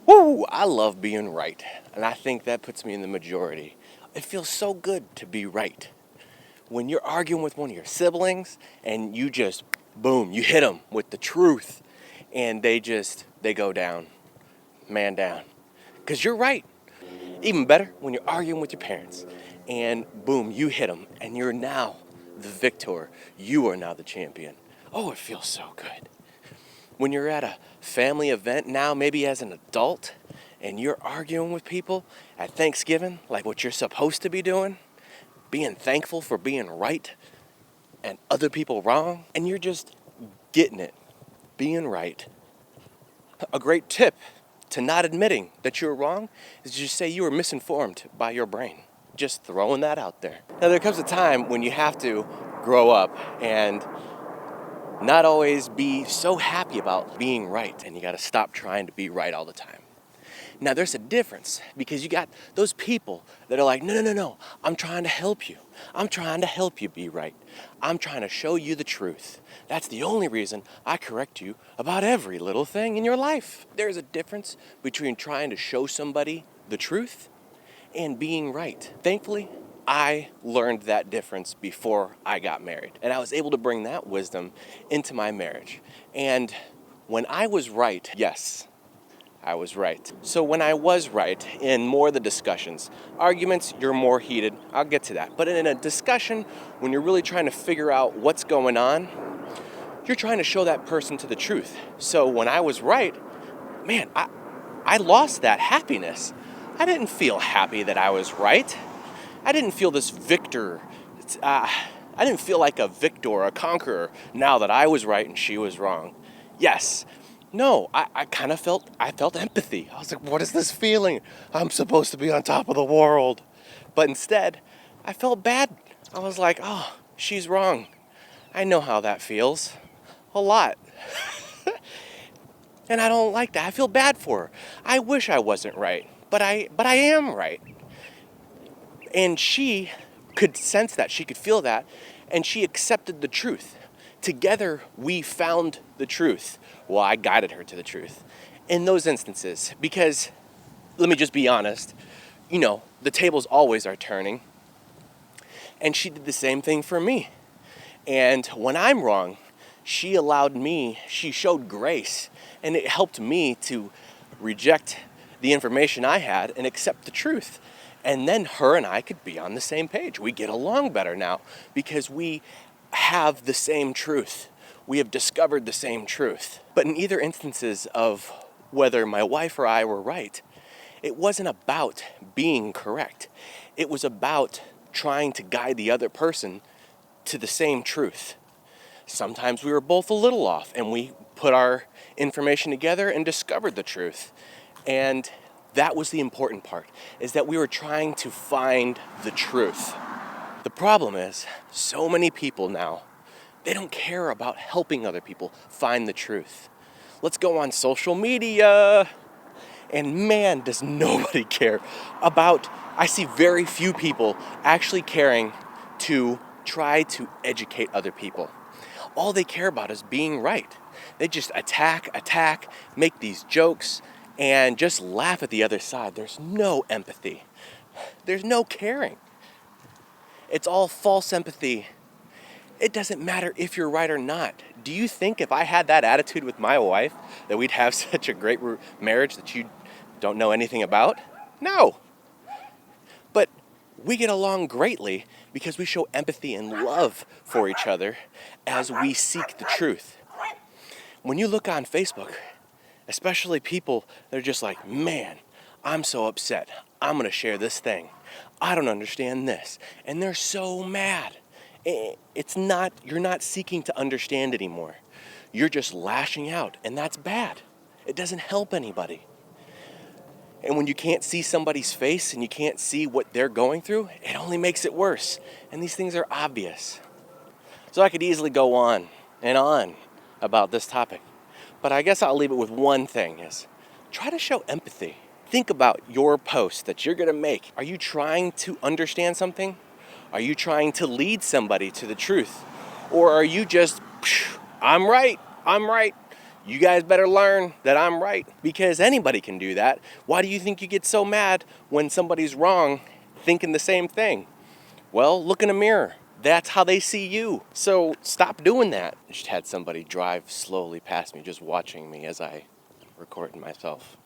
Woo! I love being right, and I think that puts me in the majority. It feels so good to be right. When you're arguing with one of your siblings and you just, boom, you hit them with the truth, and they go down, man down. Because you're right. Even better when you're arguing with your parents, and boom, you hit them, and you're now the victor. You are now the champion. Oh, it feels so good. When you're at a family event now, maybe as an adult, and you're arguing with people at Thanksgiving, like what you're supposed to be doing, being thankful for being right and other people wrong, and you're just getting it, being right. A great tip to not admitting that you're wrong is to just say you were misinformed by your brain. Just throwing that out there. Now, there comes a time when you have to grow up and not always be so happy about being right, and you got to stop trying to be right all the time. Now, there's a difference because you got those people that are like, no, I'm trying to help you. I'm trying to help you be right. I'm trying to show you the truth. That's the only reason I correct you about every little thing in your life. There's a difference between trying to show somebody the truth and being right. Thankfully, I learned that difference before I got married, and I was able to bring that wisdom into my marriage. And when I was right, yes, I was right. So when I was right in more of the discussions, arguments, you're more heated. I'll get to that. But in a discussion, when you're really trying to figure out what's going on, you're trying to show that person to the truth. So when I was right, man, I lost that happiness. I didn't feel happy that I was right. I didn't feel this victor. I didn't feel like a victor, a conqueror, now that I was right and she was wrong. Yes. No, I kind of felt empathy. I was like, what is this feeling? I'm supposed to be on top of the world. But instead, I felt bad. I was like, oh, she's wrong. I know how that feels. A lot. And I don't like that. I feel bad for her. I wish I wasn't right, but I am right. And she could sense that, she could feel that, and she accepted the truth. Together, we found the truth. Well, I guided her to the truth in those instances, because let me just be honest, the tables always are turning, and she did the same thing for me. And when I'm wrong, she showed grace, and it helped me to reject the information I had and accept the truth. And then her and I could be on the same page. We get along better now because we have the same truth. We have discovered the same truth. But in either instances of whether my wife or I were right, it wasn't about being correct. It was about trying to guide the other person to the same truth. Sometimes we were both a little off, and we put our information together and discovered the truth. And that was the important part, is that we were trying to find the truth. The problem is, so many people now, they don't care about helping other people find the truth. Let's go on social media, and man, does nobody care about, I see very few people actually caring to try to educate other people. All they care about is being right. They just attack, make these jokes, and just laugh at the other side. There's no empathy. There's no caring. It's all false empathy. It doesn't matter if you're right or not. Do you think if I had that attitude with my wife that we'd have such a great marriage that you don't know anything about? No. But we get along greatly because we show empathy and love for each other as we seek the truth. When you look on Facebook, especially people that are just like, man, I'm so upset. I'm going to share this thing. I don't understand this. And they're so mad. You're not seeking to understand anymore. You're just lashing out, and that's bad. It doesn't help anybody. And when you can't see somebody's face and you can't see what they're going through, it only makes it worse. And these things are obvious. So I could easily go on and on about this topic. But I guess I'll leave it with one thing, is try to show empathy. Think about your post that you're going to make. Are you trying to understand something? Are you trying to lead somebody to the truth? Or are you just, I'm right. You guys better learn that I'm right, because anybody can do that. Why do you think you get so mad when somebody's wrong thinking the same thing? Well, look in a mirror. That's how they see you. So stop doing that. I just had somebody drive slowly past me, just watching me as I recorded myself.